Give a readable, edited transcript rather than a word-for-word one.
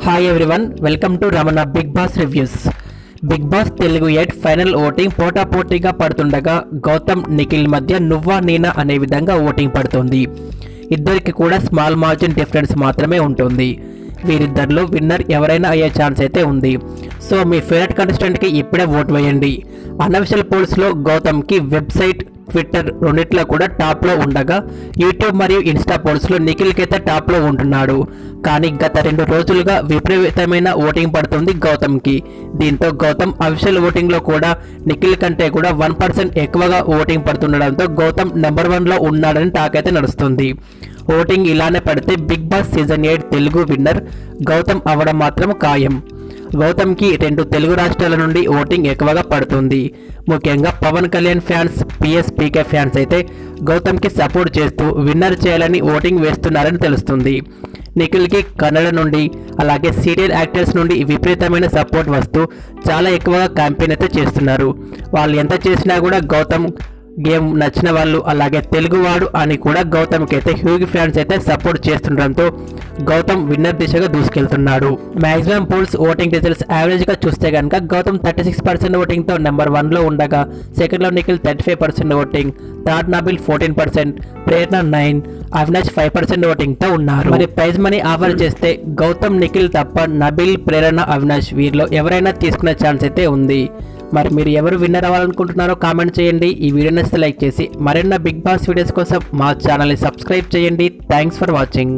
Hi everyone, welcome to Ramana big boss reviews. Big boss Telugu 8 final voting పోటాపోటీగా పడుతుండగా గౌతమ్ నిఖిల్ మధ్య నువ్వా నేనా అనే విధంగా ఓటింగ్ పడుతుంది. ఇద్దరికి కూడా స్మాల్ మార్జిన్ డిఫరెన్స్ మాత్రమే ఉంటుంది. వీరిద్దరిలో విన్నర్ ఎవరైనా అయ్యే ఛాన్స్ అయితే ఉంది. సో మీ ఫేవరెట్ కంటెస్టెంట్కి ఇప్పుడే ఓట్ వేయండి. అన్అఫిషియల్ పోల్స్లో గౌతమ్కి వెబ్సైట్, ట్విట్టర్ రెండిట్లో కూడా టాప్లో ఉండగా యూట్యూబ్ మరియు ఇన్స్టా పోల్స్లో నిఖిల్కి అయితే టాప్లో ఉంటున్నాడు. కానీ గత 2 రోజులుగా విపరీతమైన ఓటింగ్ పడుతుంది గౌతమ్కి. దీంతో గౌతమ్ అఫిషియల్ ఓటింగ్లో కూడా నిఖిల్ కంటే కూడా 1% ఎక్కువగా ఓటింగ్ పడుతుండడంతో గౌతమ్ నెంబర్ 1లో ఉన్నాడని టాక్ అయితే నడుస్తుంది. ఓటింగ్ ఇలానే పడితే big boss season 8 Telugu winner Gautham అవ్వడం మాత్రం ఖాయం. గౌతమ్కి 2 తెలుగు రాష్ట్రాల నుండి ఓటింగ్ ఎక్కువగా పడుతుంది. ముఖ్యంగా Pawan Kalyan fans, PSPK fans అయితే గౌతమ్కి సపోర్ట్ చేస్తూ విన్నర్ చేయాలని ఓటింగ్ వేస్తున్నారని తెలుస్తుంది. నిఖిల్కి కన్నడ నుండి అలాగే సీరియల్ యాక్టర్స్ నుండి విపరీతమైన సపోర్ట్ వస్తూ చాలా ఎక్కువగా క్యాంపెయిన్ అయితే చేస్తున్నారు. వాళ్ళు ఎంత చేసినా కూడా గౌతమ్ గేమ్ నచ్చిన వాళ్ళు అలాగే తెలుగువాడు అని కూడా గౌతమ్కి అయితే హ్యూజ్ ఫ్యాన్స్ అయితే సపోర్ట్ చేస్తుండడంతో గౌతమ్ విన్నర్ దిశగా దూసుకెళ్తున్నాడు. మాక్సిమం పోల్స్ ఓటింగ్ రిజల్ట్స్ యావరేజ్గా చూస్తే కనుక గౌతమ్ 36% ఓటింగ్తో నెంబర్ 1లో ఉండగా సెకండ్లో నిఖిల్ 35% ఓటింగ్, థర్డ్ నబిల్ 14%, ప్రేరణ 9%, అవినాష్ 5% ఓటింగ్తో ఉన్నారు. మరి ప్రైజ్ మనీ ఆఫర్ చేస్తే గౌతమ్ నిఖిల్ తప్ప నబిల్, ప్రేరణ, అవినాష్ వీరిలో ఎవరైనా తీసుకునే ఛాన్స్ అయితే ఉంది. మరి మీరు ఎవరు విన్నర్ అవ్వాలనుకుంటున్నారో కామెంట్ చేయండి. ఈ వీడియో నచ్చితే లైక్ చేసి మరిన్న బిగ్ బాస్ వీడియోస్ కోసం మా ఛానల్ని సబ్స్క్రైబ్ చేయండి. Thanks for watching.